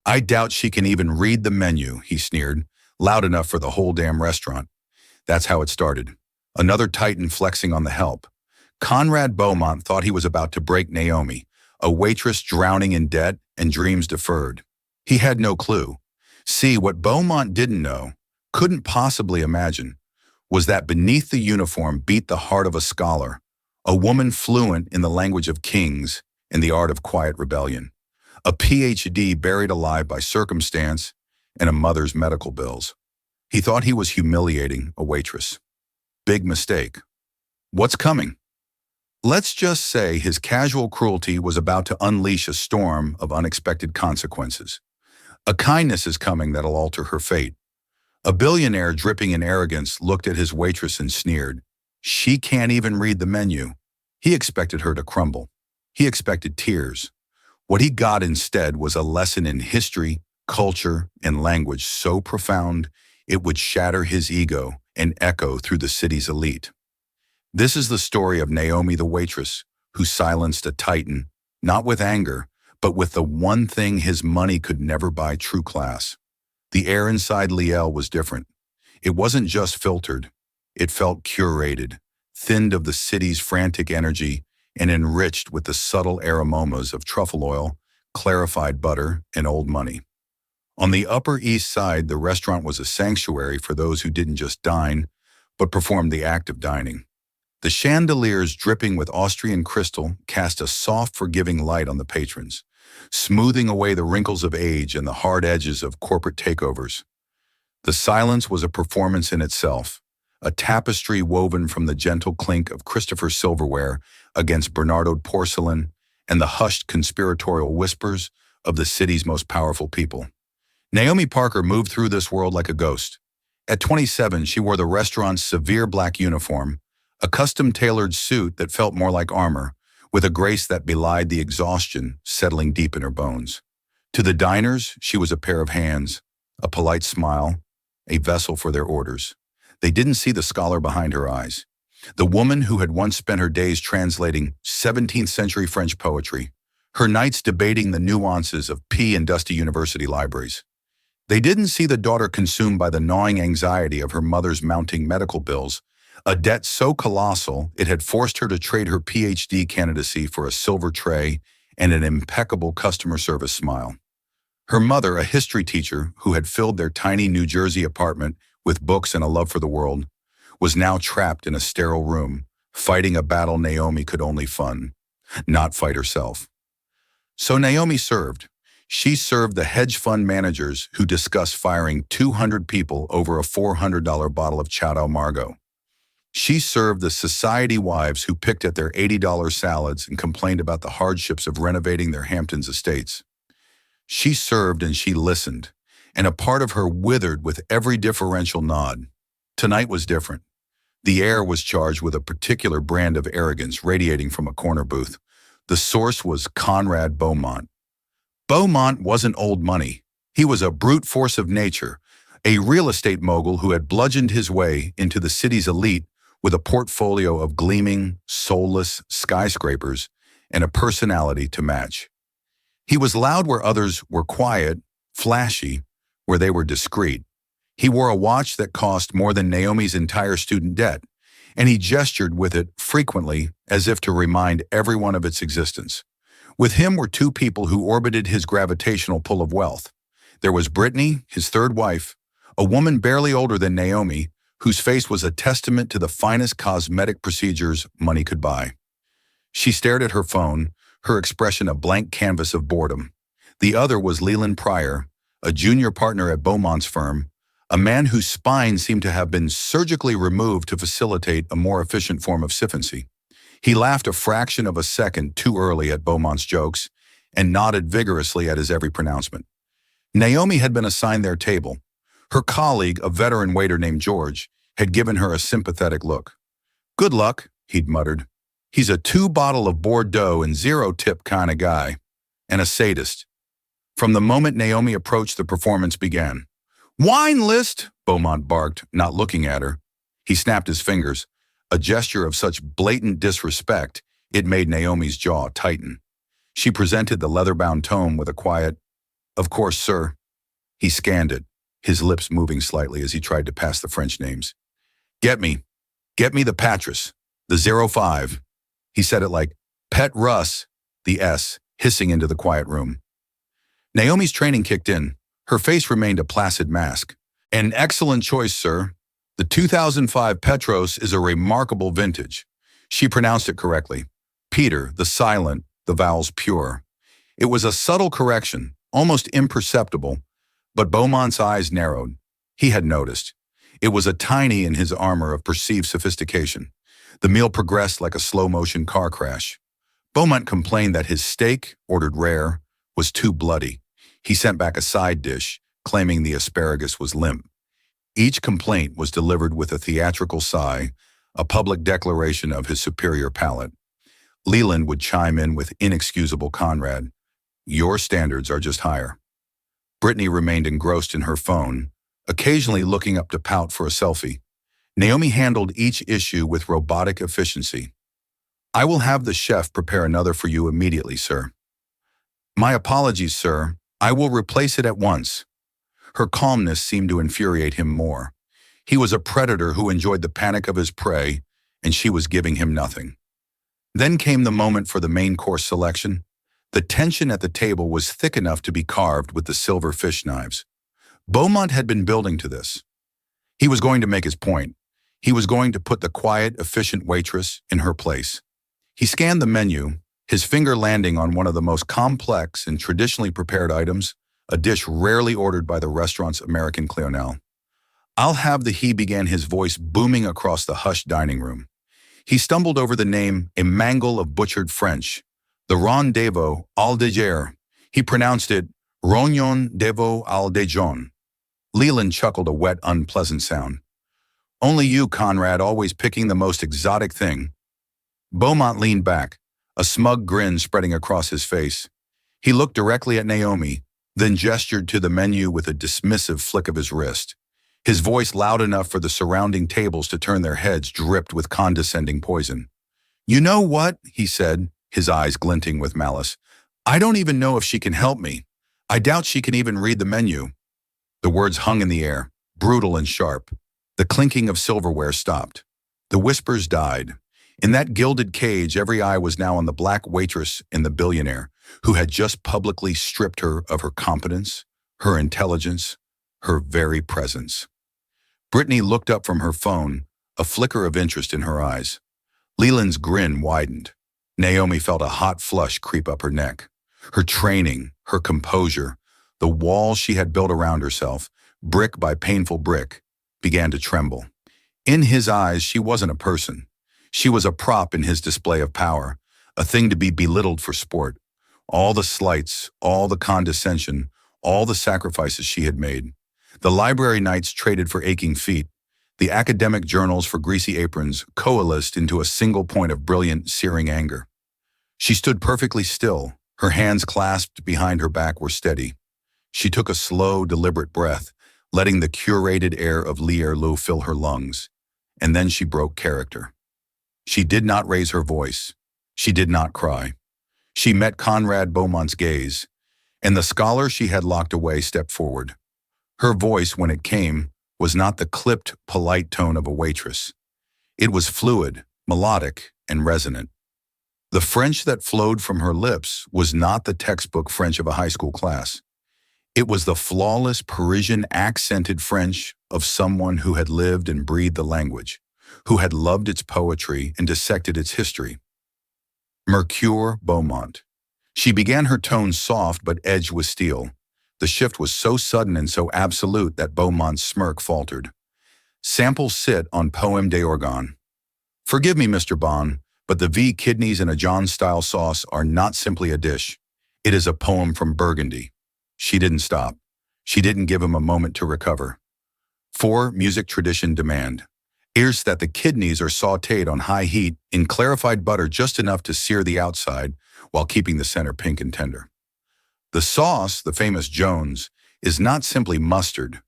I doubt she can even read the menu, he sneered, loud enough for the whole damn restaurant. That's how it started. Another titan flexing on the help. Conrad Beaumont thought he was about to break Naomi, a waitress drowning in debt and dreams deferred. He had no clue. See, what Beaumont didn't know, couldn't possibly imagine, was that beneath the uniform beat the heart of a scholar, a woman fluent in the language of kings and the art of quiet rebellion, a PhD buried alive by circumstance and a mother's medical bills. He thought he was humiliating a waitress. Big mistake. What's coming? Let's just say his casual cruelty was about to unleash a storm of unexpected consequences. A kindness is coming that'll alter her fate. A billionaire dripping in arrogance looked at his waitress and sneered. She can't even read the menu. He expected her to crumble. He expected tears. What he got instead was a lesson in history, culture, and language so profound it would shatter his ego and echo through the city's elite. This is the story of Naomi the waitress, who silenced a titan, not with anger, but with the one thing his money could never buy: true class. The air inside Liel was different. It wasn't just filtered. It felt curated, thinned of the city's frantic energy, and enriched with the subtle aromas of truffle oil, clarified butter, and old money. On the Upper East Side, the restaurant was a sanctuary for those who didn't just dine, but performed the act of dining. The chandeliers dripping with Austrian crystal cast a soft, forgiving light on the patrons, smoothing away the wrinkles of age and the hard edges of corporate takeovers. The silence was a performance in itself, a tapestry woven from the gentle clink of Christopher silverware against Bernardo porcelain and the hushed conspiratorial whispers of the city's most powerful people. Naomi Parker moved through this world like a ghost. At 27, she wore the restaurant's severe black uniform, a custom-tailored suit that felt more like armor, with a grace that belied the exhaustion settling deep in her bones. To the diners, she was a pair of hands, a polite smile, a vessel for their orders. They didn't see the scholar behind her eyes, the woman who had once spent her days translating 17th century French poetry, her nights debating the nuances of pea and dusty university libraries. They didn't see the daughter consumed by the gnawing anxiety of her mother's mounting medical bills, a debt so colossal it had forced her to trade her PhD candidacy for a silver tray and an impeccable customer service smile. Her mother, a history teacher who had filled their tiny New Jersey apartment with books and a love for the world, was now trapped in a sterile room, fighting a battle Naomi could only fund, not fight herself. So Naomi served. She served the hedge fund managers who discussed firing 200 people over a $400 bottle of Chateau Margaux. She served the society wives who picked at their $80 salads and complained about the hardships of renovating their Hamptons estates. She served and she listened, and a part of her withered with every differential nod. Tonight was different. The air was charged with a particular brand of arrogance radiating from a corner booth. The source was Conrad Beaumont. Beaumont wasn't old money. He was a brute force of nature, a real estate mogul who had bludgeoned his way into the city's elite with a portfolio of gleaming, soulless skyscrapers and a personality to match. He was loud where others were quiet, flashy where they were discreet. He wore a watch that cost more than Naomi's entire student debt, and he gestured with it frequently as if to remind everyone of its existence. With him were two people who orbited his gravitational pull of wealth. There was Brittany, his third wife, a woman barely older than Naomi, whose face was a testament to the finest cosmetic procedures money could buy. She stared at her phone, her expression a blank canvas of boredom. The other was Leland Pryor, a junior partner at Beaumont's firm, a man whose spine seemed to have been surgically removed to facilitate a more efficient form of siphancy. He laughed a fraction of a second too early at Beaumont's jokes and nodded vigorously at his every pronouncement. Naomi had been assigned their table. Her colleague, a veteran waiter named George, had given her a sympathetic look. "Good luck," he'd muttered. "He's a 2-bottle of Bordeaux and 0-tip kind of guy, and a sadist." From the moment Naomi approached, the performance began. "Wine list," Beaumont barked, not looking at her. He snapped his fingers, a gesture of such blatant disrespect it made Naomi's jaw tighten. She presented the leather-bound tome with a quiet, Of course, sir. He scanned it, his lips moving slightly as he tried to pass the French names. Get me the Patras, the 05. He said it like, Pet Russ, the S, hissing into the quiet room. Naomi's training kicked in. Her face remained a placid mask. An excellent choice, sir. The 2005 Petros is a remarkable vintage. She pronounced it correctly. Peter, the silent, the vowels pure. It was a subtle correction, almost imperceptible, but Beaumont's eyes narrowed. He had noticed. It was a tiny in his armor of perceived sophistication. The meal progressed like a slow-motion car crash. Beaumont complained that his steak, ordered rare, was too bloody. He sent back a side dish, claiming the asparagus was limp. Each complaint was delivered with a theatrical sigh, a public declaration of his superior palate. Leland would chime in with inexcusable Conrad. Your standards are just higher. Brittany remained engrossed in her phone, occasionally looking up to pout for a selfie. Naomi handled each issue with robotic efficiency. I will have the chef prepare another for you immediately, sir. My apologies, sir. I will replace it at once. Her calmness seemed to infuriate him more. He was a predator who enjoyed the panic of his prey, and she was giving him nothing. Then came the moment for the main course selection. The tension at the table was thick enough to be carved with the silver fish knives. Beaumont had been building to this. He was going to make his point. He was going to put the quiet, efficient waitress in her place. He scanned the menu, his finger landing on one of the most complex and traditionally prepared items, a dish rarely ordered by the restaurant's American clientele. I'll have the he began, his voice booming across the hushed dining room. He stumbled over the name, a mangle of butchered French, the rendezvous al déjeuner. He pronounced it rendezvous al déjeuner. Leland chuckled a wet, unpleasant sound. Only you, Conrad, always picking the most exotic thing. Beaumont leaned back, a smug grin spreading across his face. He looked directly at Naomi, then gestured to the menu with a dismissive flick of his wrist. His voice loud enough for the surrounding tables to turn their heads, dripped with condescending poison. You know what? He said, his eyes glinting with malice. I don't even know if she can help me. I doubt she can even read the menu. The words hung in the air, brutal and sharp. The clinking of silverware stopped. The whispers died. In that gilded cage, every eye was now on the black waitress in the Billionaire, who had just publicly stripped her of her competence, her intelligence, her very presence. Brittany looked up from her phone, a flicker of interest in her eyes. Leland's grin widened. Naomi felt a hot flush creep up her neck. Her training, her composure, the wall she had built around herself, brick by painful brick, began to tremble. In his eyes, she wasn't a person. She was a prop in his display of power, a thing to be belittled for sport. All the slights, all the condescension, all the sacrifices she had made. The library nights traded for aching feet. The academic journals for greasy aprons coalesced into a single point of brilliant, searing anger. She stood perfectly still. Her hands clasped behind her back were steady. She took a slow, deliberate breath, letting the curated air of Lierlou fill her lungs. And then she broke character. She did not raise her voice. She did not cry. She met Conrad Beaumont's gaze, and the scholar she had locked away stepped forward. Her voice, when it came, was not the clipped, polite tone of a waitress. It was fluid, melodic, and resonant. The French that flowed from her lips was not the textbook French of a high school class. It was the flawless Parisian accented French of someone who had lived and breathed the language, who had loved its poetry and dissected its history. Mercure Beaumont. She began her tone soft but edged with steel. The shift was so sudden and so absolute that Beaumont's smirk faltered. Sample sit on Poème d'Orgon. Forgive me, Mr. Bon, but the V kidneys in a John-style sauce are not simply a dish. It is a poem from Burgundy. She didn't stop. She didn't give him a moment to recover. 4. Music tradition demand. Here's that the kidneys are sautéed on high heat in clarified butter just enough to sear the outside while keeping the center pink and tender. The sauce, the famous Jones, is not simply mustard.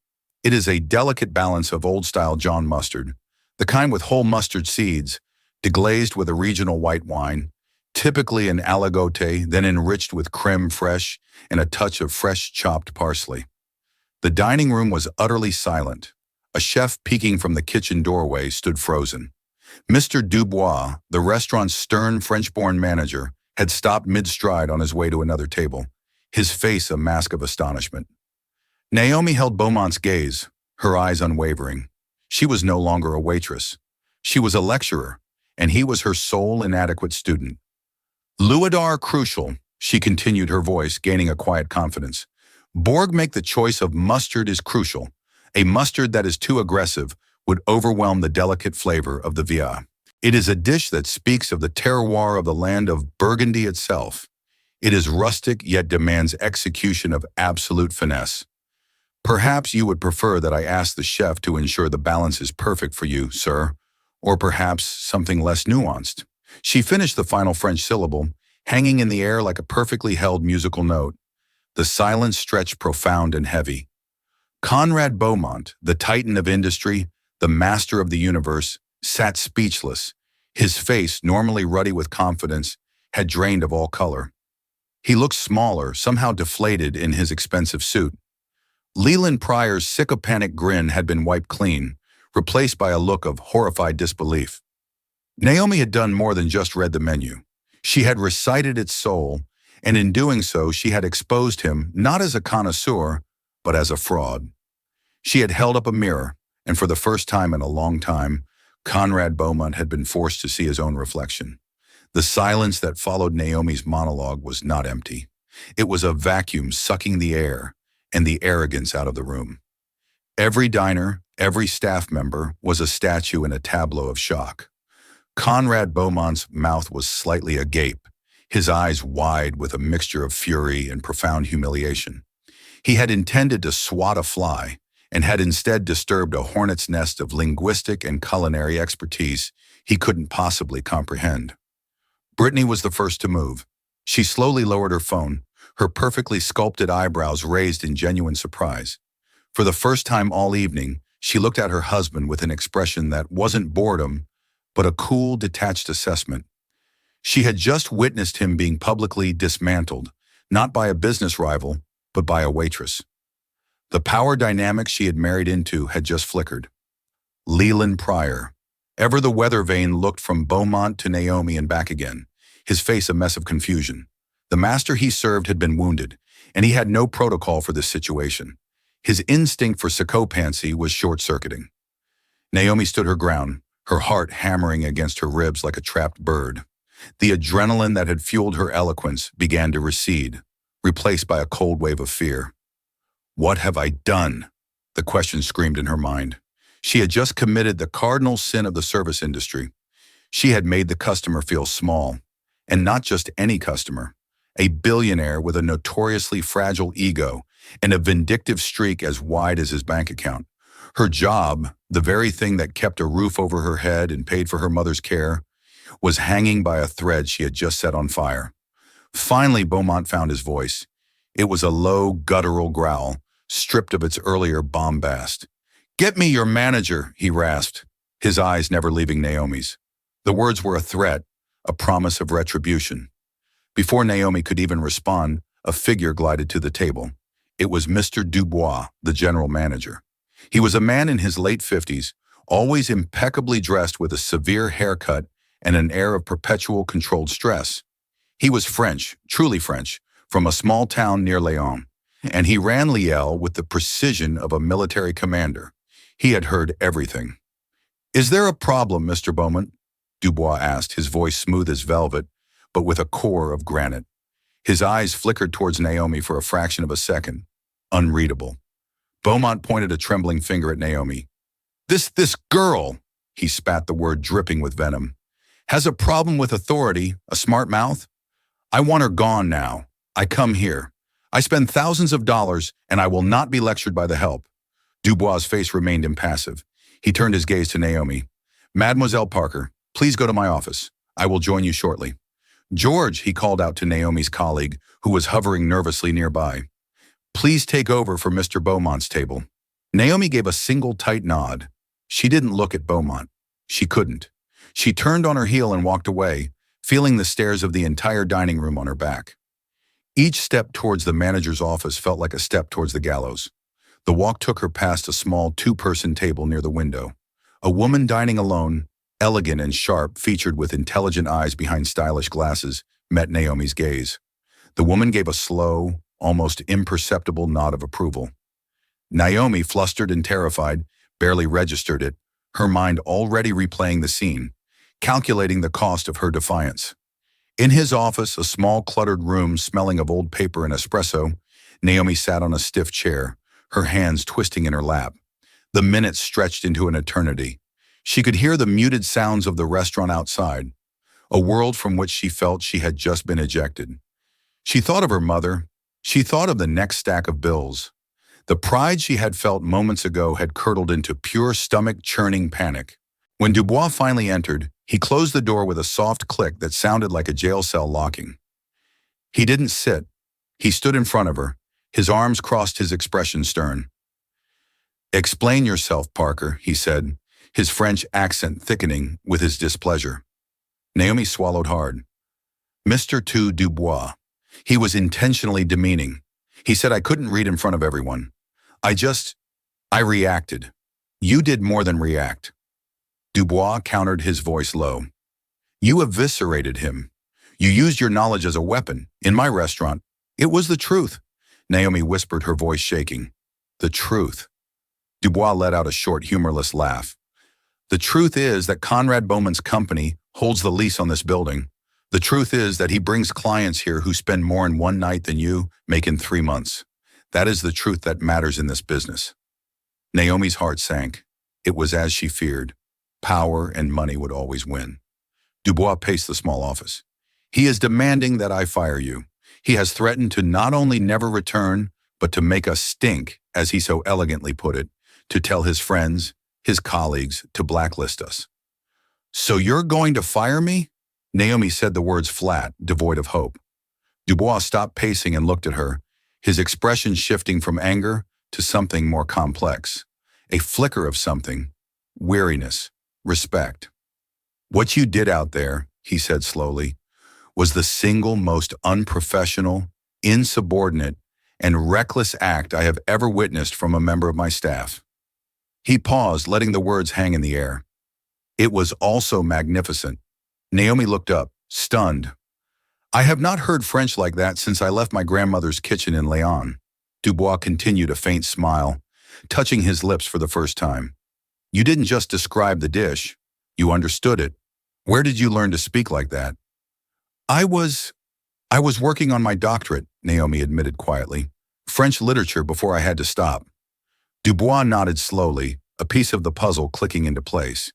It is a delicate balance of old-style John mustard, the kind with whole mustard seeds, deglazed with a regional white wine, typically an aligote, then enriched with creme fraiche and a touch of fresh chopped parsley. The dining room was utterly silent. A chef peeking from the kitchen doorway stood frozen. Mr. Dubois, the restaurant's stern French-born manager, had stopped mid-stride on his way to another table, his face a mask of astonishment. Naomi held Beaumont's gaze, her eyes unwavering. She was no longer a waitress. She was a lecturer, and he was her sole inadequate student. L'Ouidar crucial, she continued, her voice gaining a quiet confidence. Borg make the choice of mustard is crucial. A mustard that is too aggressive would overwhelm the delicate flavor of the via. It is a dish that speaks of the terroir of the land of Burgundy itself. It is rustic yet demands execution of absolute finesse. Perhaps you would prefer that I ask the chef to ensure the balance is perfect for you, sir, or perhaps something less nuanced. She finished the final French syllable, hanging in the air like a perfectly held musical note. The silence stretched profound and heavy. Conrad Beaumont, the titan of industry, the master of the universe, sat speechless. His face, normally ruddy with confidence, had drained of all color. He looked smaller, somehow deflated in his expensive suit. Leland Pryor's sycophantic grin had been wiped clean, replaced by a look of horrified disbelief. Naomi had done more than just read the menu. She had recited its soul, and in doing so she had exposed him not as a connoisseur, but as a fraud. She had held up a mirror, and for the first time in a long time, Conrad Beaumont had been forced to see his own reflection. The silence that followed Naomi's monologue was not empty. It was a vacuum sucking the air and the arrogance out of the room. Every diner, every staff member was a statue in a tableau of shock. Conrad Beaumont's mouth was slightly agape, his eyes wide with a mixture of fury and profound humiliation. He had intended to swat a fly, and had instead disturbed a hornet's nest of linguistic and culinary expertise he couldn't possibly comprehend. Brittany was the first to move. She slowly lowered her phone, her perfectly sculpted eyebrows raised in genuine surprise. For the first time all evening, she looked at her husband with an expression that wasn't boredom, but a cool, detached assessment. She had just witnessed him being publicly dismantled, not by a business rival, but by a waitress. The power dynamic she had married into had just flickered. Leland Pryor. Ever the weather vane looked from Beaumont to Naomi and back again, his face a mess of confusion. The master he served had been wounded, and he had no protocol for this situation. His instinct for sycophancy was short-circuiting. Naomi stood her ground, her heart hammering against her ribs like a trapped bird. The adrenaline that had fueled her eloquence began to recede, replaced by a cold wave of fear. What have I done? The question screamed in her mind. She had just committed the cardinal sin of the service industry. She had made the customer feel small, and not just any customer, a billionaire with a notoriously fragile ego and a vindictive streak as wide as his bank account. Her job, the very thing that kept a roof over her head and paid for her mother's care, was hanging by a thread she had just set on fire. Finally, Beaumont found his voice. It was a low, guttural growl, stripped of its earlier bombast. "Get me your manager," he rasped, his eyes never leaving Naomi's. The words were a threat, a promise of retribution. Before Naomi could even respond, a figure glided to the table. It was Mr. Dubois, the general manager. He was a man in his late 50s, always impeccably dressed with a severe haircut and an air of perpetual controlled stress. He was French, truly French, from a small town near Lyon, and he ran Liel with the precision of a military commander. He had heard everything. "Is there a problem, Mr. Beaumont?" Dubois asked, his voice smooth as velvet, but with a core of granite. His eyes flickered towards Naomi for a fraction of a second. Unreadable. Beaumont pointed a trembling finger at Naomi. This girl," he spat the word dripping with venom, "has a problem with authority, a smart mouth. I want her gone now. I come here. I spend thousands of dollars, and I will not be lectured by the help." Dubois' face remained impassive. He turned his gaze to Naomi. "Mademoiselle Parker, please go to my office. I will join you shortly." "George," he called out to Naomi's colleague, who was hovering nervously nearby. "Please take over for Mr. Beaumont's table." Naomi gave a single tight nod. She didn't look at Beaumont. She couldn't. She turned on her heel and walked away, feeling the stares of the entire dining room on her back. Each step towards the manager's office felt like a step towards the gallows. The walk took her past a small two-person table near the window. A woman dining alone, elegant and sharp, featured with intelligent eyes behind stylish glasses, met Naomi's gaze. The woman gave a slow, almost imperceptible nod of approval. Naomi, flustered and terrified, barely registered it, her mind already replaying the scene, calculating the cost of her defiance. In his office, a small cluttered room smelling of old paper and espresso, Naomi sat on a stiff chair, her hands twisting in her lap. The minutes stretched into an eternity. She could hear the muted sounds of the restaurant outside, a world from which she felt she had just been ejected. She thought of her mother. She thought of the next stack of bills. The pride she had felt moments ago had curdled into pure stomach-churning panic. When Dubois finally entered, he closed the door with a soft click that sounded like a jail cell locking. He didn't sit. He stood in front of her, his arms crossed, his expression stern. "Explain yourself, Parker," he said, his French accent thickening with his displeasure. Naomi swallowed hard. "Mr. Dubois." He was intentionally demeaning. He said, "I couldn't read in front of everyone. I reacted." "You did more than react." Dubois countered, his voice low. "You eviscerated him. You used your knowledge as a weapon. In my restaurant, it was the truth." Naomi whispered, her voice shaking. "The truth." Dubois let out a short, humorless laugh. "The truth is that Conrad Bowman's company holds the lease on this building. The truth is that he brings clients here who spend more in one night than you make in 3 months. That is the truth that matters in this business." Naomi's heart sank. It was as she feared. Power and money would always win. Dubois paced the small office. "He is demanding that I fire you. He has threatened to not only never return, but to make us stink, as he so elegantly put it, to tell his friends, his colleagues, to blacklist us." "So you're going to fire me?" Naomi said the words flat, devoid of hope. Dubois stopped pacing and looked at her, his expression shifting from anger to something more complex. A flicker of something. Weariness. Respect. "What you did out there," he said slowly, "was the single most unprofessional, insubordinate, and reckless act I have ever witnessed from a member of my staff." He paused, letting the words hang in the air. "It was also magnificent." Naomi looked up, stunned. "I have not heard French like that since I left my grandmother's kitchen in Leon." Dubois continued, a faint smile, touching his lips for the first time. "You didn't just describe the dish. You understood it. Where did you learn to speak like that?" I was working on my doctorate," Naomi admitted quietly. "French literature before I had to stop." Dubois nodded slowly, a piece of the puzzle clicking into place.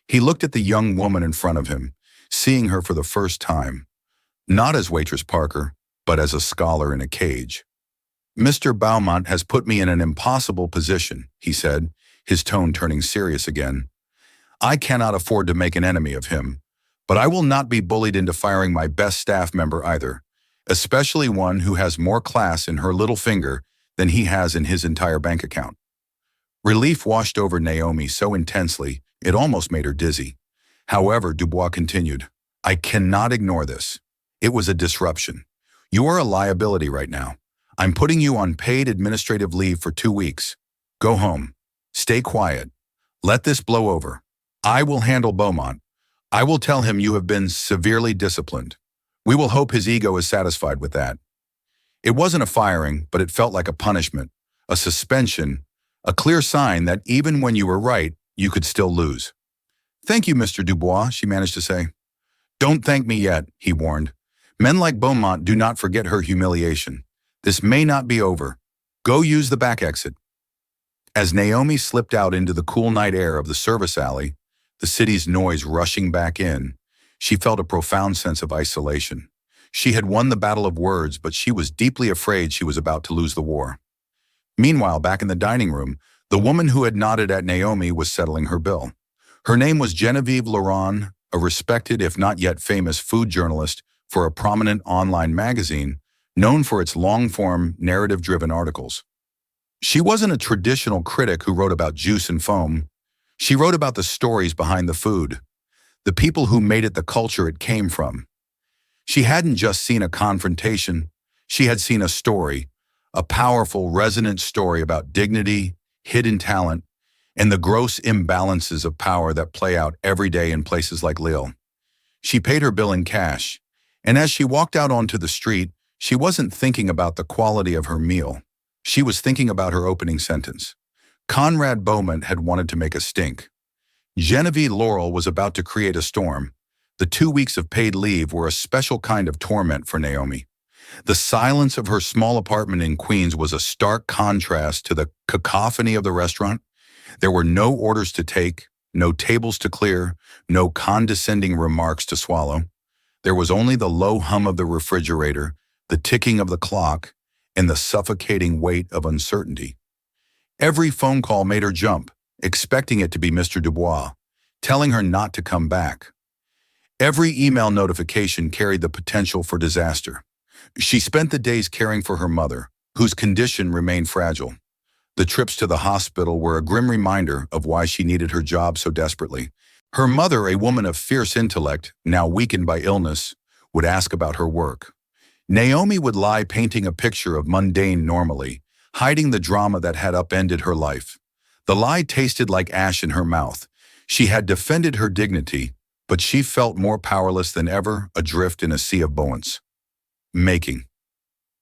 He looked at the young woman in front of him, seeing her for the first time. Not as Waitress Parker, but as a scholar in a cage. "Mr. Beaumont has put me in an impossible position," he said, his tone turning serious again. "I cannot afford to make an enemy of him, but I will not be bullied into firing my best staff member either, especially one who has more class in her little finger than he has in his entire bank account." Relief washed over Naomi so intensely, it almost made her dizzy. However, Dubois continued, "I cannot ignore this. It was a disruption. You are a liability right now. I'm putting you on paid administrative leave for 2 weeks. Go home. Stay quiet. Let this blow over. I will handle Beaumont. I will tell him you have been severely disciplined. We will hope his ego is satisfied with that." It wasn't a firing, but it felt like a punishment, a suspension, a clear sign that even when you were right, you could still lose. "Thank you, Mr. Dubois," she managed to say. "Don't thank me yet," he warned. "Men like Beaumont do not forget her humiliation. This may not be over. Go use the back exit." As Naomi slipped out into the cool night air of the service alley, the city's noise rushing back in, she felt a profound sense of isolation. She had won the battle of words, but she was deeply afraid she was about to lose the war. Meanwhile, back in the dining room, the woman who had nodded at Naomi was settling her bill. Her name was Genevieve Laurent, a respected, if not yet famous, food journalist for a prominent online magazine known for its long-form, narrative-driven articles. She wasn't a traditional critic who wrote about juice and foam. She wrote about the stories behind the food, the people who made it the culture it came from, She hadn't just seen a confrontation, she had seen a story, a powerful, resonant story about dignity, hidden talent, and the gross imbalances of power that play out every day in places like Lille. She paid her bill in cash, and as she walked out onto the street, she wasn't thinking about the quality of her meal. She was thinking about her opening sentence. Conrad Beaumont had wanted to make a stink. Genevieve Laurel was about to create a storm. The 2 weeks of paid leave were a special kind of torment for Naomi. The silence of her small apartment in Queens was a stark contrast to the cacophony of the restaurant. There were no orders to take, no tables to clear, no condescending remarks to swallow. There was only the low hum of the refrigerator, the ticking of the clock, and the suffocating weight of uncertainty. Every phone call made her jump, expecting it to be Mr. Dubois, telling her not to come back. Every email notification carried the potential for disaster. She spent the days caring for her mother, whose condition remained fragile. The trips to the hospital were a grim reminder of why she needed her job so desperately. Her mother, a woman of fierce intellect, now weakened by illness, would ask about her work. Naomi would lie painting a picture of mundane normally, hiding the drama that had upended her life. The lie tasted like ash in her mouth. She had defended her dignity, but she felt more powerless than ever, adrift in a sea of buoyance. Making.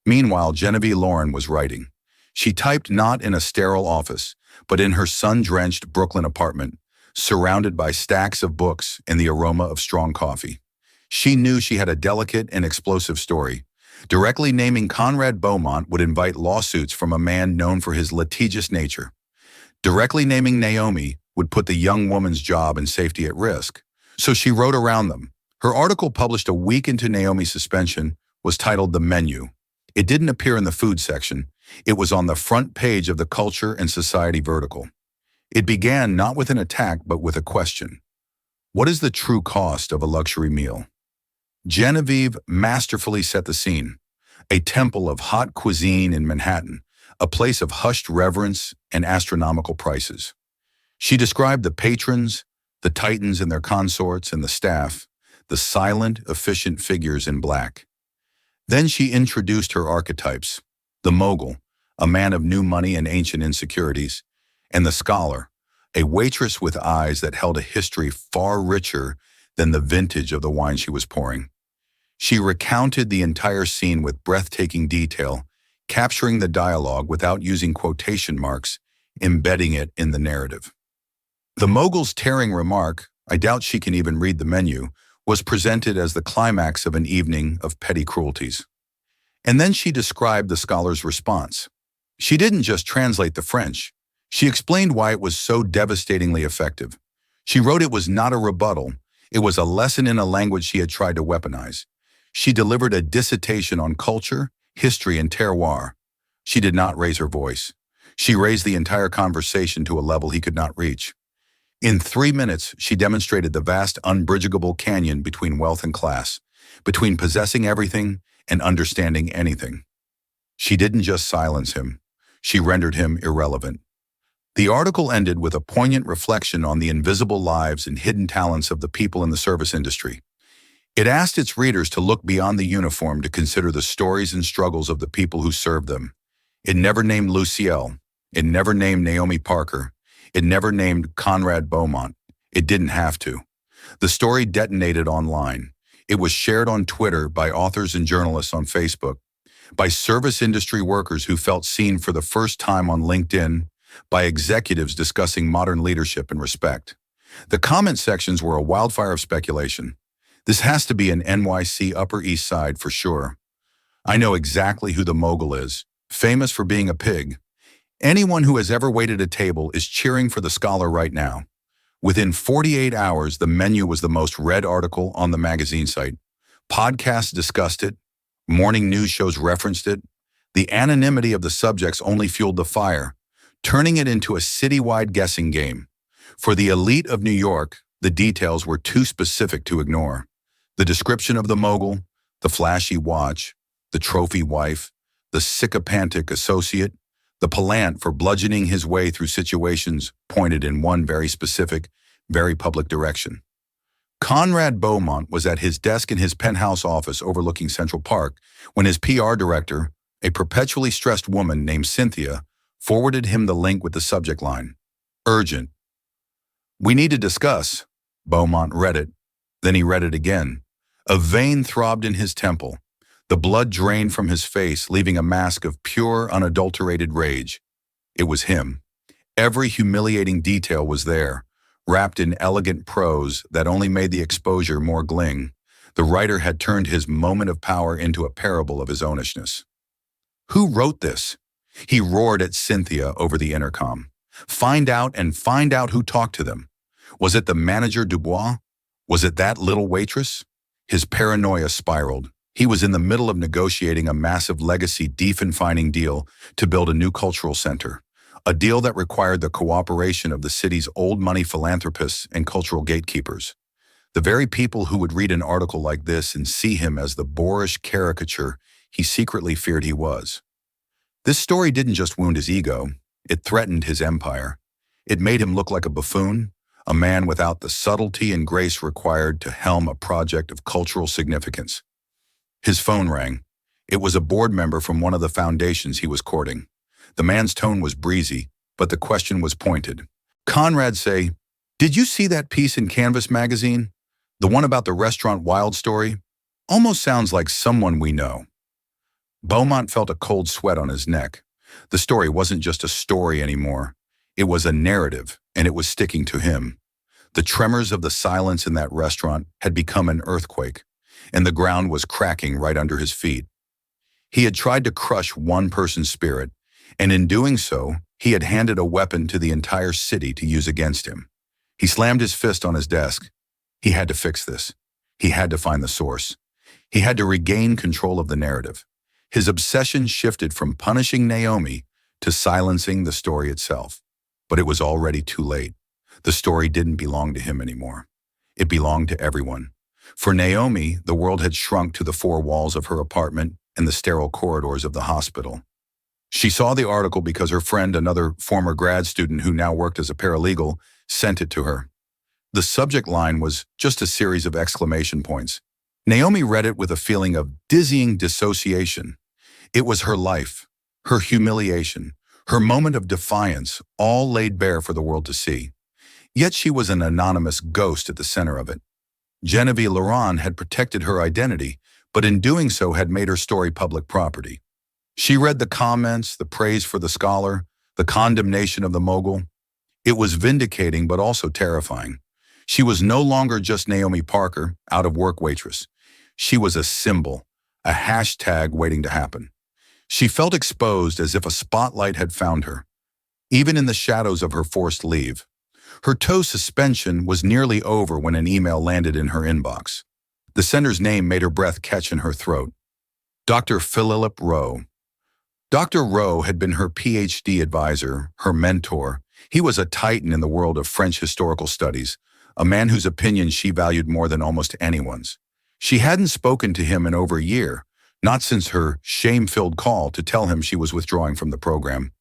Meanwhile, Genevieve Lauren was writing. She typed not in a sterile office, but in her sun-drenched Brooklyn apartment, surrounded by stacks of books and the aroma of strong coffee. She knew she had a delicate and explosive story. Directly naming Conrad Beaumont would invite lawsuits from a man known for his litigious nature. Directly naming Naomi would put the young woman's job and safety at risk. So she wrote around them. Her article, published a week into Naomi's suspension, was titled The Menu. It didn't appear in the food section. It was on the front page of the Culture and Society vertical. It began not with an attack, but with a question. What is the true cost of a luxury meal? Genevieve masterfully set the scene. A temple of hot cuisine in Manhattan, a place of hushed reverence and astronomical prices. She described the patrons, the titans and their consorts, and the staff, the silent, efficient figures in black. Then she introduced her archetypes, the mogul, a man of new money and ancient insecurities, and the scholar, a waitress with eyes that held a history far richer than the vintage of the wine she was pouring. She recounted the entire scene with breathtaking detail, capturing the dialogue without using quotation marks, embedding it in the narrative. The mogul's tearing remark, I doubt she can even read the menu, was presented as the climax of an evening of petty cruelties. And then she described the scholar's response. She didn't just translate the French. She explained why it was so devastatingly effective. She wrote it was not a rebuttal. It was a lesson in a language she had tried to weaponize. She delivered a dissertation on culture, history, and terroir. She did not raise her voice. She raised the entire conversation to a level he could not reach. In 3 minutes, she demonstrated the vast, unbridgeable canyon between wealth and class, between possessing everything and understanding anything. She didn't just silence him. She rendered him irrelevant. The article ended with a poignant reflection on the invisible lives and hidden talents of the people in the service industry. It asked its readers to look beyond the uniform to consider the stories and struggles of the people who served them. It never named Lucielle. It never named Naomi Parker. It never named Conrad Beaumont. It didn't have to. The story detonated online. It was shared on Twitter by authors and journalists on Facebook, by service industry workers who felt seen for the first time on LinkedIn, by executives discussing modern leadership and respect. The comment sections were a wildfire of speculation. This has to be an NYC Upper East Side for sure. I know exactly who the mogul is, famous for being a pig. Anyone who has ever waited a table is cheering for the scholar right now. Within 48 hours, the menu was the most read article on the magazine site. Podcasts discussed it. Morning news shows referenced it. The anonymity of the subjects only fueled the fire, turning it into a citywide guessing game. For the elite of New York, the details were too specific to ignore. The description of the mogul, the flashy watch, the trophy wife, the sycophantic associate, the palant for bludgeoning his way through situations pointed in one very specific, very public direction. Conrad Beaumont was at his desk in his penthouse office overlooking Central Park when his PR director, a perpetually stressed woman named Cynthia, forwarded him the link with the subject line, "Urgent." "We need to discuss." Beaumont read it. Then he read it again. A vein throbbed in his temple. The blood drained from his face, leaving a mask of pure, unadulterated rage. It was him. Every humiliating detail was there, wrapped in elegant prose that only made the exposure more gling. The writer had turned his moment of power into a parable of his ownishness. "Who wrote this?" He roared at Cynthia over the intercom. Find out who talked to them. Was it the manager Dubois? Was it that little waitress?" His paranoia spiraled. He was in the middle of negotiating a massive legacy deconfining deal to build a new cultural center, a deal that required the cooperation of the city's old money philanthropists and cultural gatekeepers. The very people who would read an article like this and see him as the boorish caricature he secretly feared he was. This story didn't just wound his ego, it threatened his empire. It made him look like a buffoon, a man without the subtlety and grace required to helm a project of cultural significance. His phone rang. It was a board member from one of the foundations he was courting. The man's tone was breezy, but the question was pointed. "Conrad say, did you see that piece in Canvas magazine? The one about the restaurant Wild story? Almost sounds like someone we know." Beaumont felt a cold sweat on his neck. The story wasn't just a story anymore. It was a narrative, and it was sticking to him. The tremors of the silence in that restaurant had become an earthquake, and the ground was cracking right under his feet. He had tried to crush one person's spirit, and in doing so, he had handed a weapon to the entire city to use against him. He slammed his fist on his desk. He had to fix this. He had to find the source. He had to regain control of the narrative. His obsession shifted from punishing Naomi to silencing the story itself. But it was already too late. The story didn't belong to him anymore. It belonged to everyone. For Naomi, the world had shrunk to the four walls of her apartment and the sterile corridors of the hospital. She saw the article because her friend, another former grad student who now worked as a paralegal, sent it to her. The subject line was just a series of exclamation points. Naomi read it with a feeling of dizzying dissociation. It was her life, her humiliation, her moment of defiance, all laid bare for the world to see. Yet she was an anonymous ghost at the center of it. Genevieve Laurent had protected her identity, but in doing so had made her story public property. She read the comments, the praise for the scholar, the condemnation of the mogul. It was vindicating but also terrifying. She was no longer just Naomi Parker, out-of-work waitress. She was a symbol, a hashtag waiting to happen. She felt exposed as if a spotlight had found her, even in the shadows of her forced leave. Her toe suspension was nearly over when an email landed in her inbox. The sender's name made her breath catch in her throat. Dr. Philip Rowe. Dr. Rowe had been her PhD advisor, her mentor. He was a titan in the world of French historical studies, a man whose opinion she valued more than almost anyone's. She hadn't spoken to him in over a year, not since her shame-filled call to tell him she was withdrawing from the program.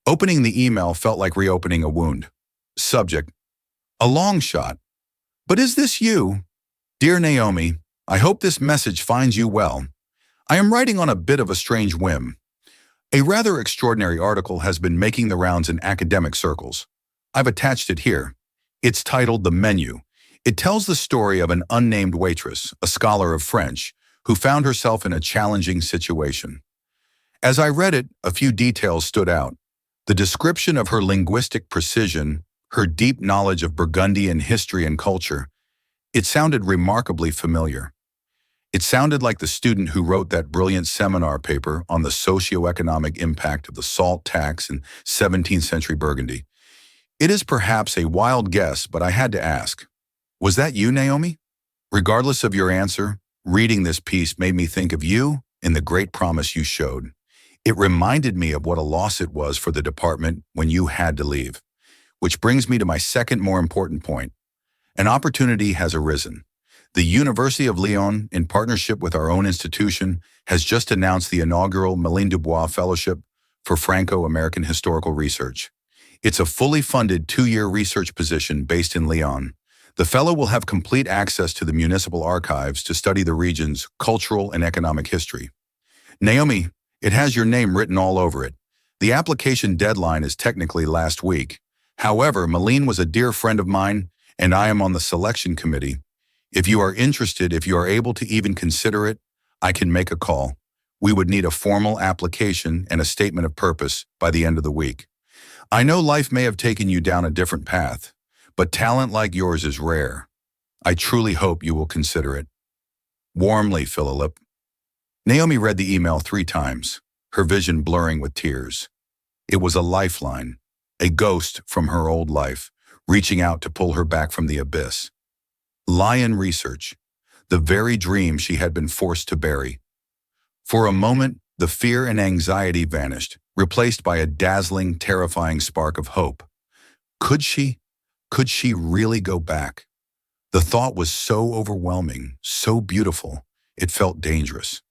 Opening the email felt like reopening a wound. Subject: a long shot. "But is this you? Dear Naomi, I hope this message finds you well. I am writing on a bit of a strange whim. A rather extraordinary article has been making the rounds in academic circles. I've attached it here. It's titled The Menu. It tells the story of an unnamed waitress, a scholar of French, who found herself in a challenging situation. As I read it, a few details stood out. The description of her linguistic precision, her deep knowledge of Burgundian history and culture, it sounded remarkably familiar. It sounded like the student who wrote that brilliant seminar paper on the socio-economic impact of the salt tax in 17th century Burgundy. It is perhaps a wild guess, but I had to ask, was that you, Naomi? Regardless of your answer, reading this piece made me think of you and the great promise you showed. It reminded me of what a loss it was for the department when you had to leave. Which brings me to my second more important point. An opportunity has arisen. The University of Lyon, in partnership with our own institution, has just announced the inaugural Méline Dubois Fellowship for Franco-American Historical Research. It's a fully funded 2-year research position based in Lyon. The fellow will have complete access to the municipal archives to study the region's cultural and economic history. Naomi, it has your name written all over it. The application deadline is technically last week. However, Malene was a dear friend of mine, and I am on the selection committee. If you are interested, if you are able to even consider it, I can make a call. We would need a formal application and a statement of purpose by the end of the week. I know life may have taken you down a different path, but talent like yours is rare. I truly hope you will consider it. Warmly, Philip. Naomi read the email 3 times, her vision blurring with tears. It was a lifeline, a ghost from her old life, reaching out to pull her back from the abyss. Lion research, the very dream she had been forced to bury. For a moment, the fear and anxiety vanished, replaced by a dazzling, terrifying spark of hope. Could she really go back? The thought was so overwhelming, so beautiful, it felt dangerous.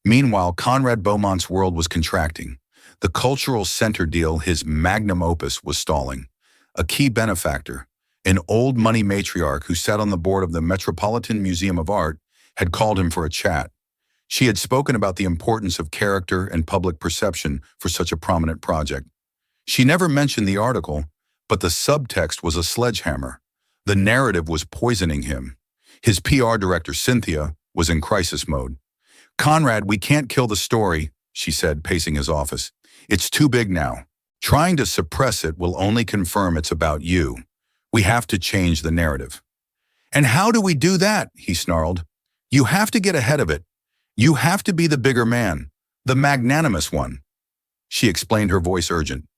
Meanwhile, Conrad Beaumont's world was contracting. The cultural center deal, his magnum opus, was stalling. A key benefactor, an old money matriarch who sat on the board of the Metropolitan Museum of Art, had called him for a chat. She had spoken about the importance of character and public perception for such a prominent project. She never mentioned the article, but the subtext was a sledgehammer. The narrative was poisoning him. His PR director, Cynthia, was in crisis mode. "Conrad, we can't kill the story," she said, pacing his office. "It's too big now. Trying to suppress it will only confirm it's about you. We have to change the narrative." "And how do we do that?" he snarled. "You have to get ahead of it. You have to be the bigger man, the magnanimous one." She explained, her voice urgent.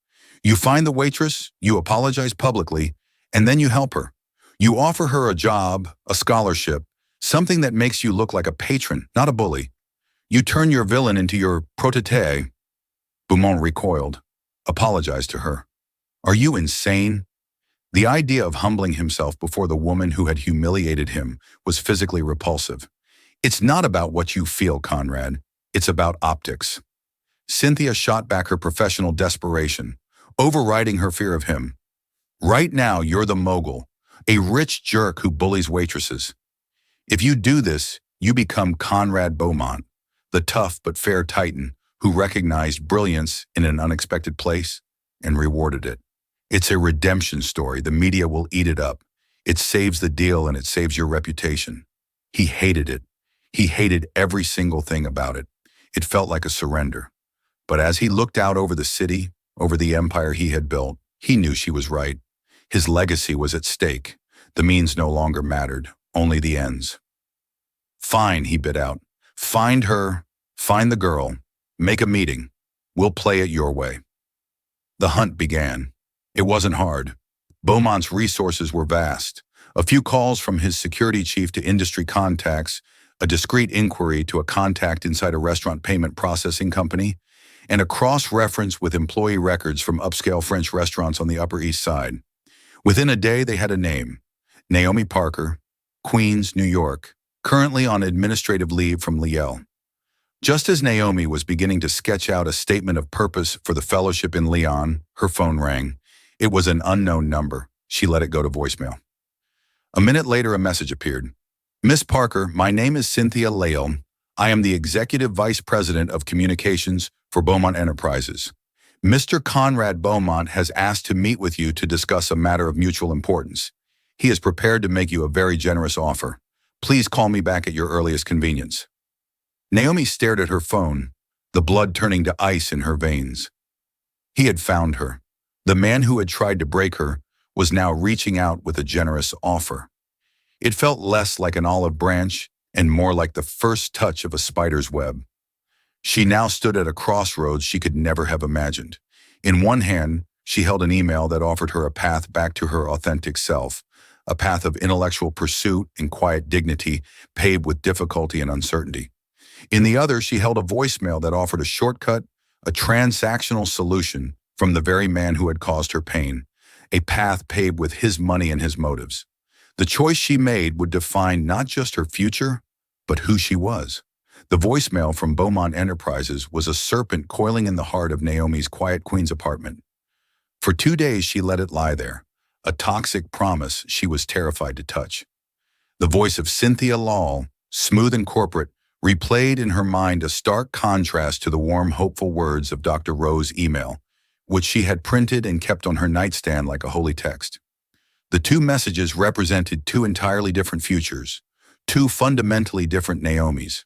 "You find the waitress, you apologize publicly, and then you help her. You offer her a job, a scholarship, something that makes you look like a patron, not a bully. You turn your villain into your protégé." Beaumont recoiled, apologized to her. "Are you insane?" The idea of humbling himself before the woman who had humiliated him was physically repulsive. "It's not about what you feel, Conrad. It's about optics." Cynthia shot back her professional desperation, overriding her fear of him. "Right now, you're the mogul, a rich jerk who bullies waitresses. If you do this, you become Conrad Beaumont, the tough but fair titan who recognized brilliance in an unexpected place and rewarded it. It's a redemption story. The media will eat it up. It saves the deal and it saves your reputation." He hated it. He hated every single thing about it. It felt like a surrender. But as he looked out over the city, over the empire he had built, he knew she was right. His legacy was at stake. The means no longer mattered, only the ends. "Fine," he bit out. "Find her, find the girl, make a meeting. We'll play it your way." The hunt began. It wasn't hard. Beaumont's resources were vast. A few calls from his security chief to industry contacts, a discreet inquiry to a contact inside a restaurant payment processing company, and a cross-reference with employee records from upscale French restaurants on the Upper East Side. Within a day, they had a name: Naomi Parker, Queens, New York, currently on administrative leave from Lille. Just as Naomi was beginning to sketch out a statement of purpose for the fellowship in Lyon, her phone rang. It was an unknown number. She let it go to voicemail. A minute later, a message appeared. "Miss Parker, my name is Cynthia Lyle. I am the Executive Vice President of Communications for Beaumont Enterprises. Mr. Conrad Beaumont has asked to meet with you to discuss a matter of mutual importance. He is prepared to make you a very generous offer. Please call me back at your earliest convenience." Naomi stared at her phone, the blood turning to ice in her veins. He had found her. The man who had tried to break her was now reaching out with a generous offer. It felt less like an olive branch and more like the first touch of a spider's web. She now stood at a crossroads she could never have imagined. In one hand, she held an email that offered her a path back to her authentic self, a path of intellectual pursuit and quiet dignity paved with difficulty and uncertainty. In the other, she held a voicemail that offered a shortcut, a transactional solution from the very man who had caused her pain, a path paved with his money and his motives. The choice she made would define not just her future, but who she was. The voicemail from Beaumont Enterprises was a serpent coiling in the heart of Naomi's quiet Queens apartment. For 2 days, she let it lie there, a toxic promise she was terrified to touch. The voice of Cynthia Lawle, smooth and corporate, replayed in her mind a stark contrast to the warm, hopeful words of Dr. Rowe's email, which she had printed and kept on her nightstand like a holy text. The two messages represented two entirely different futures, two fundamentally different Naomis.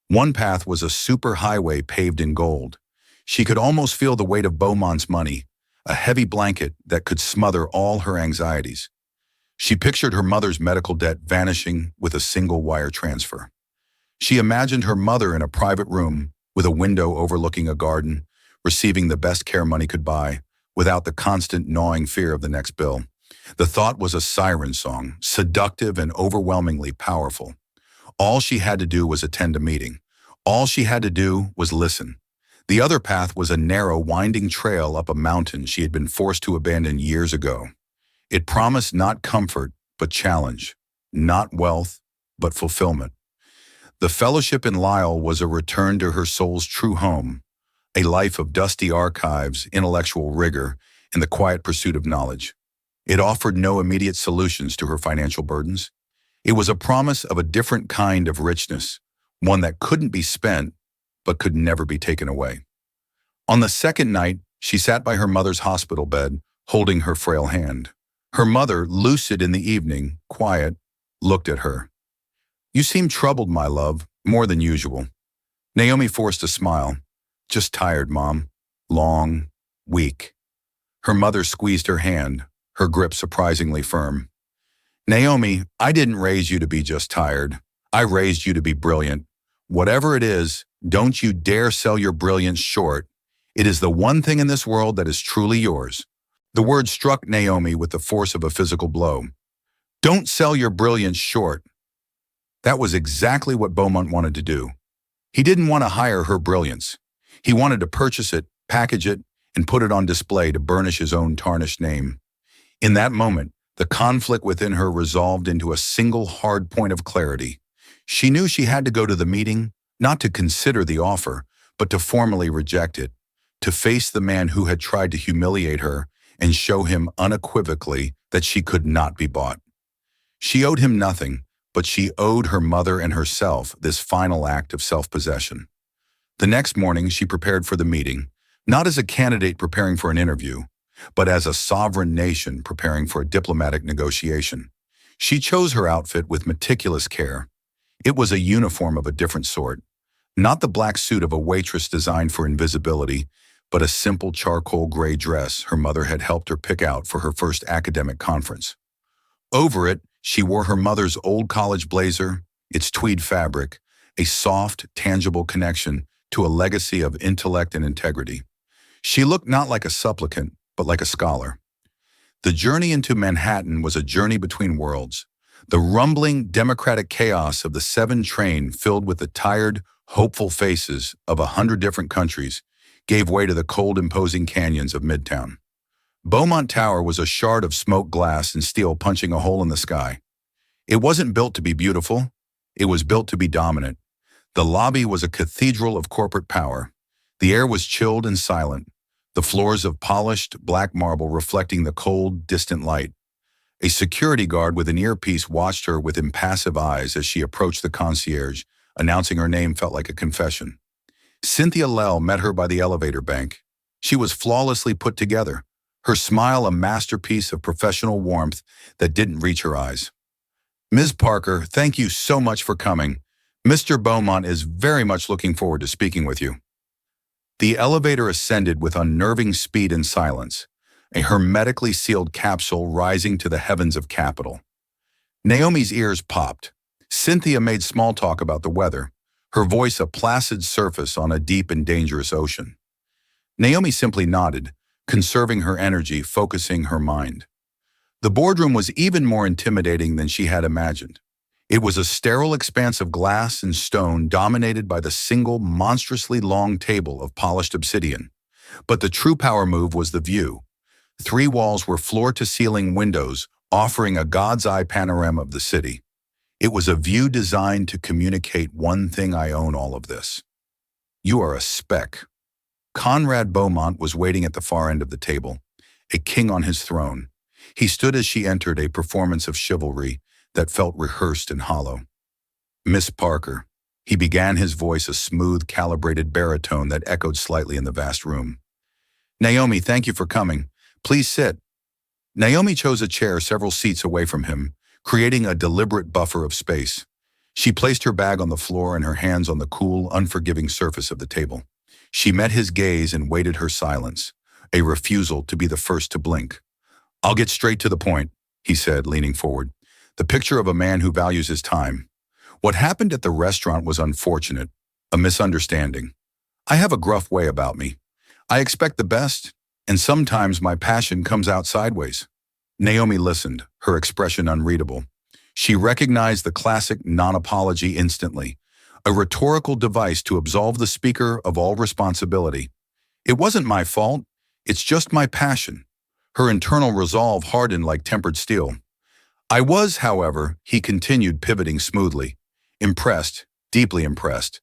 One path was a superhighway paved in gold. She could almost feel the weight of Beaumont's money, a heavy blanket that could smother all her anxieties. She pictured her mother's medical debt vanishing with a single wire transfer. She imagined her mother in a private room with a window overlooking a garden, receiving the best care money could buy, without the constant gnawing fear of the next bill. The thought was a siren song, seductive and overwhelmingly powerful. All she had to do was attend a meeting. All she had to do was listen. The other path was a narrow, winding trail up a mountain she had been forced to abandon years ago. It promised not comfort, but challenge, not wealth, but fulfillment. The fellowship in Lyle was a return to her soul's true home, a life of dusty archives, intellectual rigor, and the quiet pursuit of knowledge. It offered no immediate solutions to her financial burdens. It was a promise of a different kind of richness, one that couldn't be spent, but could never be taken away. On the second night, she sat by her mother's hospital bed, holding her frail hand. Her mother, lucid in the evening, quiet, looked at her. "You seem troubled, my love, more than usual." Naomi forced a smile. "Just tired, Mom. Long, weak." Her mother squeezed her hand, her grip surprisingly firm. "Naomi, I didn't raise you to be just tired. I raised you to be brilliant. Whatever it is, don't you dare sell your brilliance short. It is the one thing in this world that is truly yours." The word struck Naomi with the force of a physical blow. Don't sell your brilliance short. That was exactly what Beaumont wanted to do. He didn't want to hire her brilliance. He wanted to purchase it, package it, and put it on display to burnish his own tarnished name. In that moment, the conflict within her resolved into a single hard point of clarity. She knew she had to go to the meeting, not to consider the offer, but to formally reject it, to face the man who had tried to humiliate her and show him unequivocally that she could not be bought. She owed him nothing, but she owed her mother and herself this final act of self-possession. The next morning, she prepared for the meeting, not as a candidate preparing for an interview, but as a sovereign nation preparing for a diplomatic negotiation. She chose her outfit with meticulous care. It was a uniform of a different sort, not the black suit of a waitress designed for invisibility, but a simple charcoal gray dress her mother had helped her pick out for her first academic conference. Over it, she wore her mother's old college blazer, its tweed fabric, a soft, tangible connection to a legacy of intellect and integrity. She looked not like a supplicant, but like a scholar. The journey into Manhattan was a journey between worlds. The rumbling, democratic chaos of the 7 train filled with the tired, hopeful faces of 100 different countries gave way to the cold, imposing canyons of Midtown. Beaumont Tower was a shard of smoked glass and steel punching a hole in the sky. It wasn't built to be beautiful. It was built to be dominant. The lobby was a cathedral of corporate power. The air was chilled and silent, the floors of polished black marble reflecting the cold, distant light. A security guard with an earpiece watched her with impassive eyes as she approached the concierge. Announcing her name felt like a confession. Cynthia Lawle met her by the elevator bank. She was flawlessly put together, her smile a masterpiece of professional warmth that didn't reach her eyes. "Ms. Parker, thank you so much for coming. Mr. Beaumont is very much looking forward to speaking with you." The elevator ascended with unnerving speed and silence, a hermetically sealed capsule rising to the heavens of capital. Naomi's ears popped. Cynthia made small talk about the weather, her voice a placid surface on a deep and dangerous ocean. Naomi simply nodded, conserving her energy, focusing her mind. The boardroom was even more intimidating than she had imagined. It was a sterile expanse of glass and stone dominated by the single monstrously long table of polished obsidian. But the true power move was the view. 3 walls were floor-to-ceiling windows offering a god's-eye panorama of the city. It was a view designed to communicate one thing: I own all of this. You are a speck. Conrad Beaumont was waiting at the far end of the table, a king on his throne. He stood as she entered, a performance of chivalry that felt rehearsed and hollow. "Miss Parker." He began, his voice a smooth, calibrated baritone that echoed slightly in the vast room. "Naomi, thank you for coming. Please sit." Naomi chose a chair several seats away from him, creating a deliberate buffer of space. She placed her bag on the floor and her hands on the cool, unforgiving surface of the table. She met his gaze and waited her silence, a refusal to be the first to blink. "I'll get straight to the point," he said, leaning forward. "The picture of a man who values his time. What happened at the restaurant was unfortunate, a misunderstanding. I have a gruff way about me. I expect the best, and sometimes my passion comes out sideways." Naomi listened, her expression unreadable. She recognized the classic non-apology instantly, a rhetorical device to absolve the speaker of all responsibility. "It wasn't my fault. It's just my passion." Her internal resolve hardened like tempered steel. "I was, however," he continued, pivoting smoothly, "impressed, deeply impressed.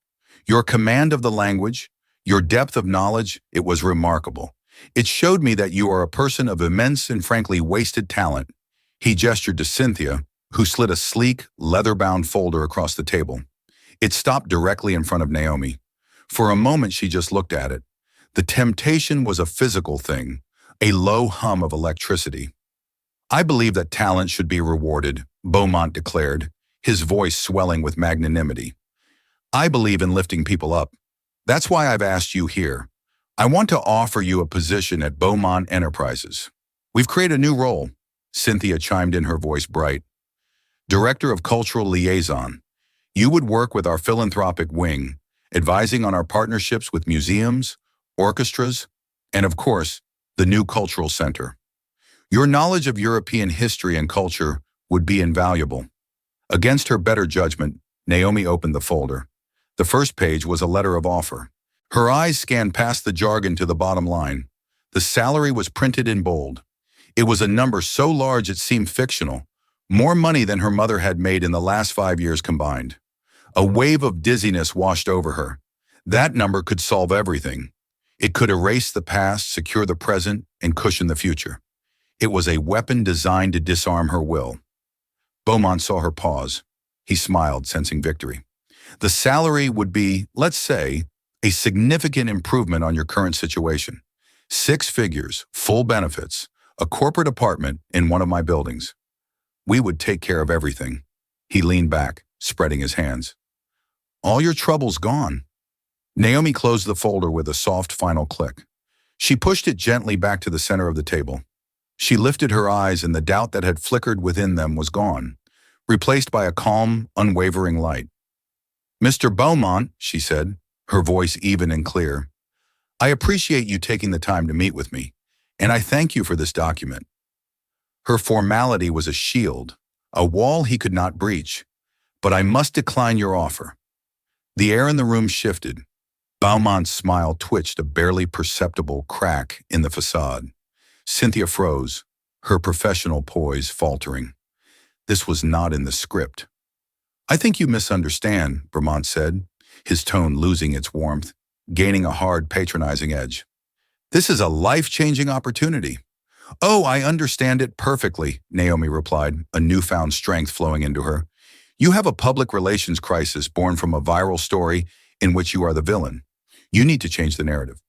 Your command of the language, your depth of knowledge, it was remarkable. It showed me that you are a person of immense and frankly wasted talent." He gestured to Cynthia, who slid a sleek, leather-bound folder across the table. It stopped directly in front of Naomi. For a moment, she just looked at it. The temptation was a physical thing, a low hum of electricity. "I believe that talent should be rewarded," Beaumont declared, his voice swelling with magnanimity. "I believe in lifting people up. That's why I've asked you here. I want to offer you a position at Beaumont Enterprises. We've created a new role." Cynthia chimed in, her voice bright. "Director of Cultural Liaison. You would work with our philanthropic wing, advising on our partnerships with museums, orchestras, and of course, the new cultural center. Your knowledge of European history and culture would be invaluable." Against her better judgment, Naomi opened the folder. The first page was a letter of offer. Her eyes scanned past the jargon to the bottom line. The salary was printed in bold. It was a number so large it seemed fictional, more money than her mother had made in the last 5 years combined. A wave of dizziness washed over her. That number could solve everything. It could erase the past, secure the present, and cushion the future. It was a weapon designed to disarm her will. Beaumont saw her pause. He smiled, sensing victory. "The salary would be, let's say, a significant improvement on your current situation. 6 figures, full benefits, a corporate apartment in one of my buildings. We would take care of everything." He leaned back, spreading his hands. "All your troubles gone." Naomi closed the folder with a soft final click. She pushed it gently back to the center of the table. She lifted her eyes, and the doubt that had flickered within them was gone, replaced by a calm, unwavering light. "Mr. Beaumont," she said, her voice even and clear, "I appreciate you taking the time to meet with me, and I thank you for this document." Her formality was a shield, a wall he could not breach. "But I must decline your offer." The air in the room shifted. Beaumont's smile twitched, a barely perceptible crack in the facade. Cynthia froze, her professional poise faltering. This was not in the script. "I think you misunderstand," Beaumont said, his tone losing its warmth, gaining a hard, patronizing edge. "This is a life-changing opportunity." "Oh, I understand it perfectly," Naomi replied, a newfound strength flowing into her. "You have a public relations crisis born from a viral story in which you are the villain. You need to change the narrative.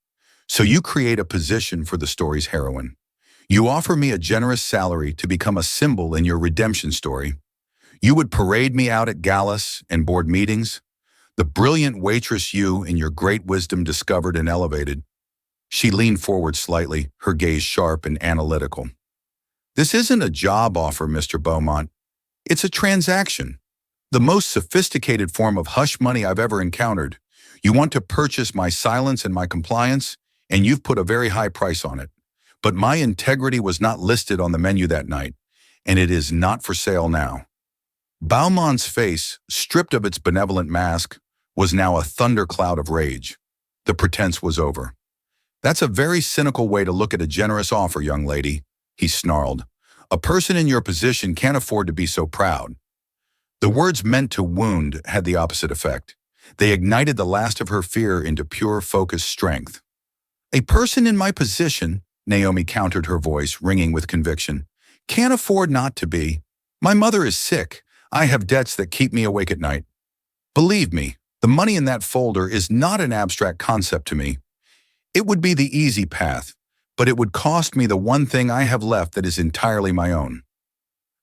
So you create a position for the story's heroine. You offer me a generous salary to become a symbol in your redemption story. You would parade me out at galas and board meetings, the brilliant waitress you, in your great wisdom, discovered and elevated." She leaned forward slightly, her gaze sharp and analytical. "This isn't a job offer, Mr. Beaumont. It's a transaction. The most sophisticated form of hush money I've ever encountered. You want to purchase my silence and my compliance, and you've put a very high price on it. But my integrity was not listed on the menu that night, and it is not for sale now." Beaumont's face, stripped of its benevolent mask, was now a thundercloud of rage. The pretense was over. "That's a very cynical way to look at a generous offer, young lady," he snarled. "A person in your position can't afford to be so proud." The words meant to wound had the opposite effect. They ignited the last of her fear into pure, focused strength. "A person in my position," Naomi countered, her voice ringing with conviction, Can't afford not to be. My mother is sick. I have debts that keep me awake at night. Believe me, the money in that folder is not an abstract concept to me. It would be the easy path, but it would cost me the one thing I have left that is entirely my own."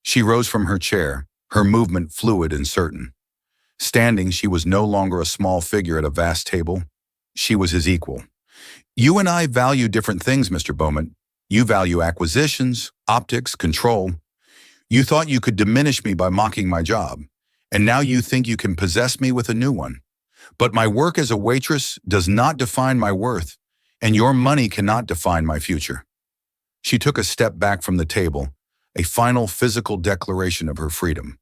She rose from her chair, her movement fluid and certain. Standing, she was no longer a small figure at a vast table. She was his equal. "You and I value different things, Mr. Beaumont. You value acquisitions, optics, control. You thought you could diminish me by mocking my job, and now you think you can possess me with a new one. But my work as a waitress does not define my worth, and your money cannot define my future." She took a step back from the table, a final physical declaration of her freedom.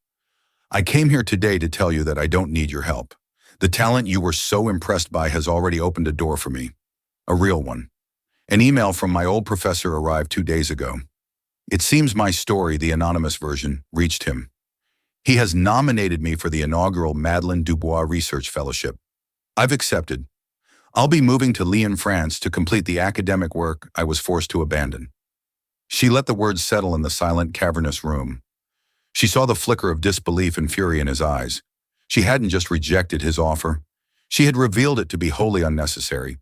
"I came here today to tell you that I don't need your help. The talent you were so impressed by has already opened a door for me. A real one. An email from my old professor arrived 2 days ago. It seems my story, the anonymous version, reached him. He has nominated me for the inaugural Madeleine Dubois Research Fellowship. I've accepted. I'll be moving to Lyon, France to complete the academic work I was forced to abandon." She let the words settle in the silent, cavernous room. She saw the flicker of disbelief and fury in his eyes. She hadn't just rejected his offer. She had revealed it to be wholly unnecessary.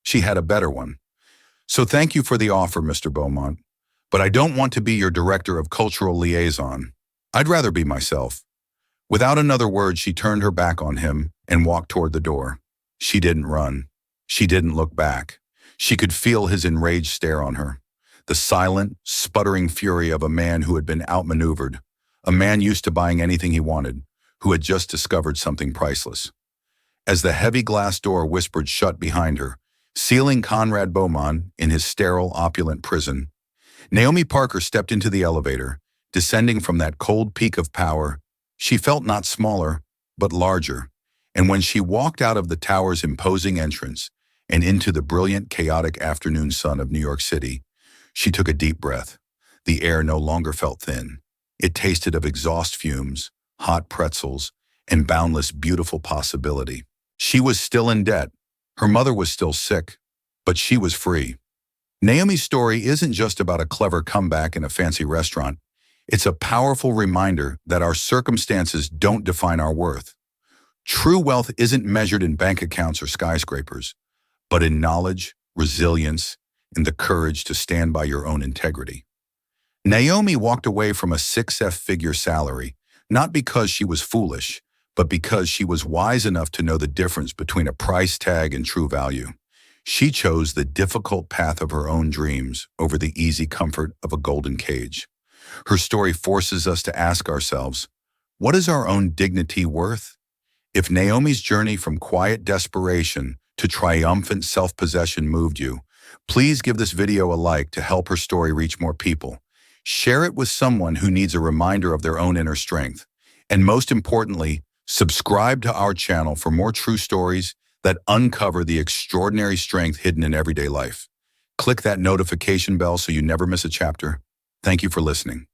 She had a better one. "So thank you for the offer, Mr. Beaumont, but I don't want to be your director of cultural liaison. I'd rather be myself." Without another word, she turned her back on him and walked toward the door. She didn't run. She didn't look back. She could feel his enraged stare on her. The silent, sputtering fury of a man who had been outmaneuvered, a man used to buying anything he wanted, who had just discovered something priceless. As the heavy glass door whispered shut behind her, sealing Conrad Beaumont in his sterile, opulent prison, Naomi Parker stepped into the elevator. Descending from that cold peak of power, she felt not smaller, but larger. And when she walked out of the tower's imposing entrance and into the brilliant, chaotic afternoon sun of New York City, she took a deep breath. The air no longer felt thin. It tasted of exhaust fumes, hot pretzels, and boundless, beautiful possibility. She was still in debt. Her mother was still sick, but she was free. Naomi's story isn't just about a clever comeback in a fancy restaurant. It's a powerful reminder that our circumstances don't define our worth. True wealth isn't measured in bank accounts or skyscrapers, but in knowledge, resilience, and the courage to stand by your own integrity. Naomi walked away from a six-figure salary, not because she was foolish, but because she was wise enough to know the difference between a price tag and true value. She chose the difficult path of her own dreams over the easy comfort of a golden cage. Her story forces us to ask ourselves, what is our own dignity worth? If Naomi's journey from quiet desperation to triumphant self-possession moved you, please give this video a like to help her story reach more people. Share it with someone who needs a reminder of their own inner strength. And most importantly, subscribe to our channel for more true stories that uncover the extraordinary strength hidden in everyday life. Click that notification bell so you never miss a chapter. Thank you for listening.